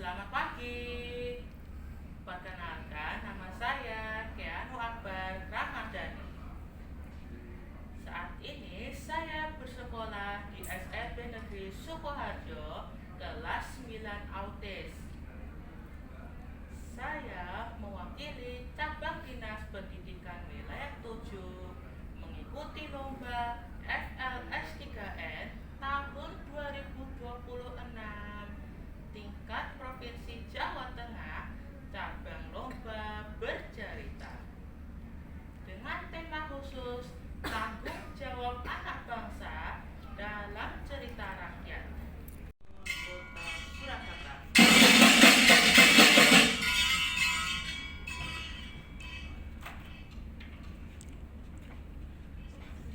Selamat pagi. Perkenalkan, nama saya Keanu Akbar Ramadhani. Saat ini saya bersekolah di SMP Negeri Sukoharjo, kelas 9 Autis. Saya mewakili cabang dinas pendidikan wilayah 7 mengikuti lomba FLS 3N tahun 2026 tingkat Provinsi Jawa Tengah, cabang lomba bercerita dengan tema khusus tanggung jawab anak bangsa dalam cerita rakyat. Kota Surakarta.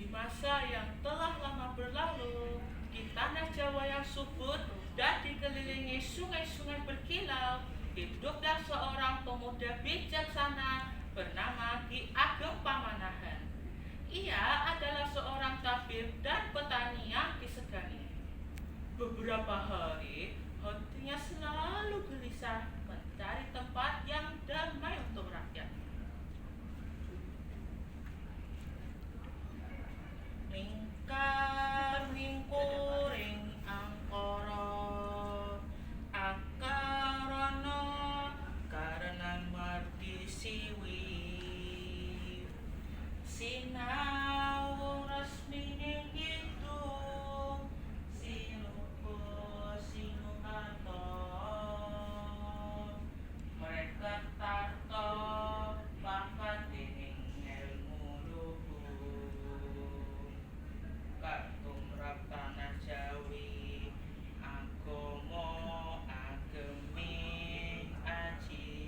Di masa yang telah lama berlalu, di tanah Jawa yang subur dan dikelilingi sungai-sungai berkilau, hiduplah seorang pemuda bijaksana bernama Ki Ageng Pamanahan. Ia adalah seorang tabib dan petani yang disegani. Beberapa hari, hatinya selalu gelisah mencari tempat yang damai untuk rakyat. Lingkar lingkuring angkara akarana karenan mardi siwi sinau resmi ning kidung sinuko sinuharto mereka tarto pakat dening ilmu luhur katumrap tanah Jawi agama ageming aji.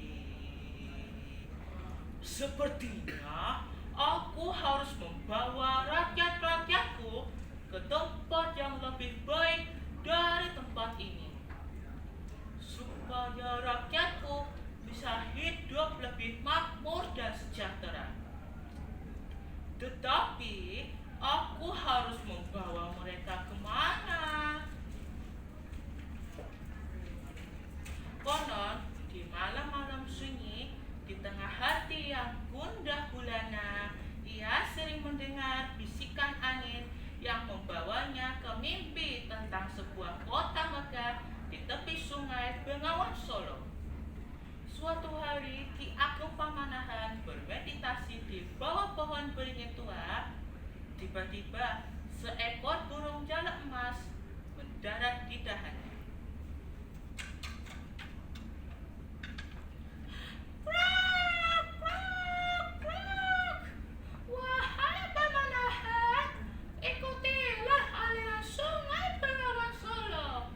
Sepertinya aku harus membawa rakyat-rakyatku ke tempat yang lebih baik dari tempat ini, supaya rakyatku bisa hidup lebih makmur dan sejahtera. Tetapi aku harus membawa mereka kemana? Konon di malam-malam sunyi, di tengah hati yang gundah gulana, ia sering mendengar bisikan angin yang membawanya ke mimpi tentang sebuah kota megah di tepi sungai Bengawan Solo. Suatu hari Ki Ageng Pamanahan bermeditasi di bawah pohon beringin tua. Tiba-tiba seekor burung jalak emas mendarat di dahannya. Krok, krok, krok. Wahai Pamanahan, ikutilah aliran sungai Bengawan Solo.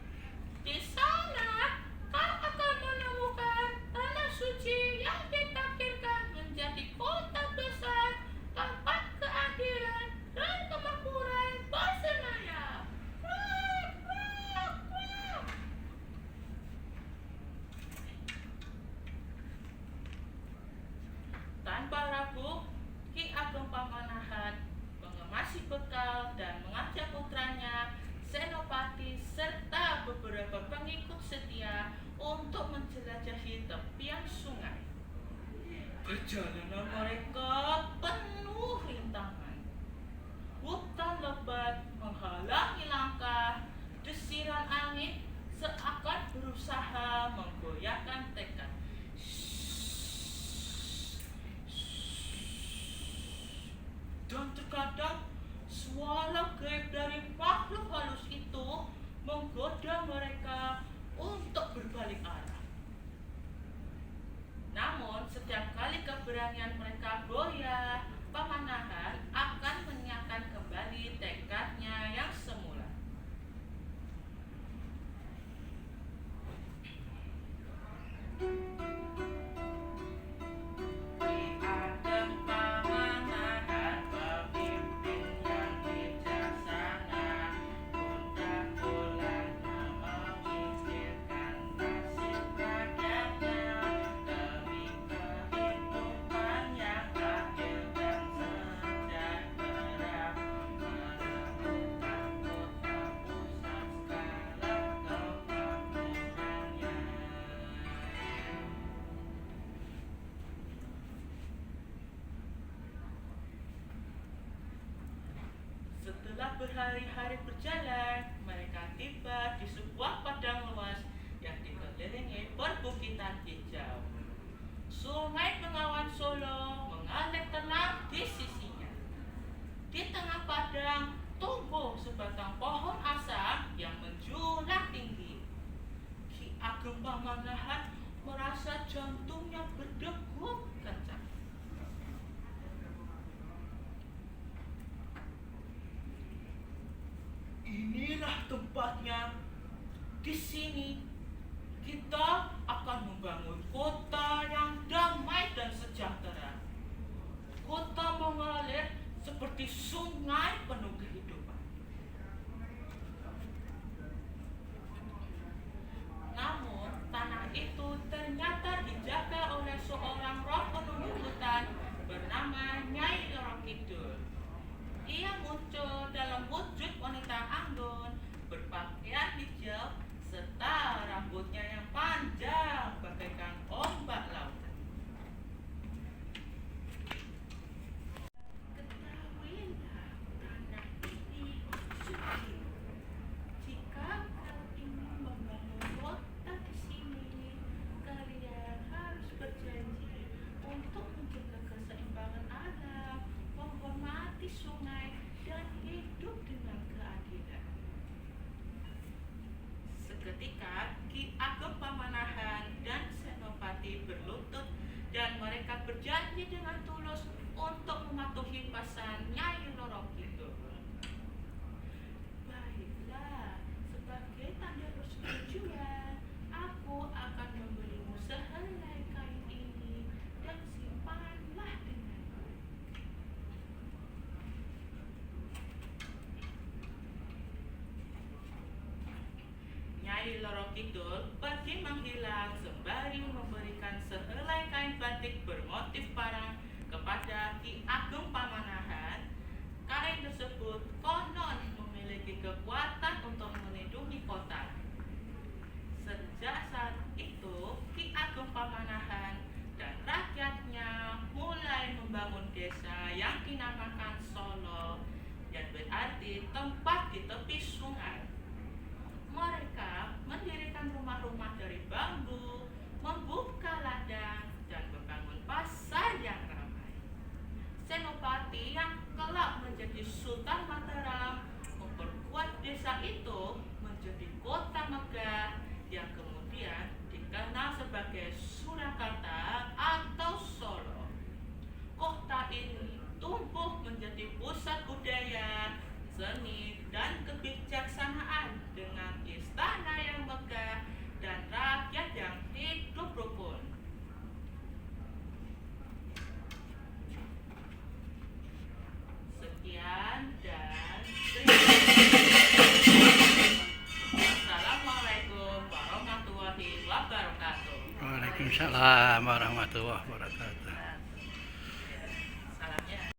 Di sana kau akan menemukan tanah suci yang ditakdirkan menjadi kota besar tempat keadilan dan kemakmuran bersemayam. Krok, krok, krok. Tanpa ragu, Ki Ageng Pamanahan mengemasi bekal dan mengajak putranya Senopati serta beberapa pengikut setia untuk menjelajahi tepian sungai. Perjalanan mereka penuh rintangan. Hutan lebat menghalangi langkah, desiran angin seakan berusaha menggoyahkan tekad. Dan terkadang suara gaib dari makhluk halus itu menggoda mereka untuk berbalik arah. Namun setiap kali keberanian mereka goyah, Pamanahan akan menyatakan kembali tekadnya yang semula. Ki Ageng Pamanahan pemimpin yang bijaksana, gondah golan memikirkan nasib rakyatnya demi kehidupan yang adil dan sejahtera. Setelah berhari-hari berjalan, mereka tiba di sebuah padang luas yang dikelilingi perbukitan hijau. Sungai Bengawan Solo mengalir tenang di sisinya. Di tengah padang tumbuh sebatang pohon asam yang menjulang tinggi. Ki Ageng Pamanahan merasa jantungnya berdegup kencang. Inilah tempatnya. Di sini kita akan membangun kota yang damai dan sejahtera. Kota mengalir seperti sungai penuh kehidupan. Namun, tanah itu ternyata dijaga oleh seorang roh penunggu hutan bernama Nyai Roro Kidul. Ia muncul dalam wujud wanita anggun, berpakaian hijau, serta rambutnya yang panjang bagaikan ombak lautan. Ketahuilah, tanah ini suci. Jika kau ingin membangun kota di sini, kalian harus berjanji untuk menjaga keseimbangan alam, menghormati sungai, dan hidup dengan keadilan. Seketika Ki Ageng Pamanahan dan Senopati berlutut dan mereka berjanji dengan tulus untuk mematuhi pesan Nyai Roro Kidul. Baiklah, sebagai tanda persetujuan, aku akan memberimu sehelai kain ini dan simpanlah dengan baik. Nyai Roro Kidul pergi menghilang sembari memberikan sehelai kain batik bermotif parang kepada Ki Ageng Pamanahan. Kain tersebut konon memiliki kekuatan untuk melindungi kota. Sejak saat itu, Ki Ageng Pamanahan dan rakyatnya mulai membangun desa yang dinamakan Solo, yang berarti tempat di tepi sungai. Mereka mendirikan rumah-rumah dari bambu, membuka ladang, dan membangun pasar yang ramai. Senopati yang kelak menjadi Sultan Mataram memperkuat desa itu menjadi kota megah yang kemudian dikenal sebagai Surakarta atau Solo. Kota ini tumbuh menjadi pusat budaya, seni, dan kebijaksanaan dengan istana yang megah dan rakyat yang hidup rukun. Sekian dan terima kasih. Wassalamualaikum warahmatullahi wabarakatuh. Waalaikumsalam warahmatullahi wabarakatuh.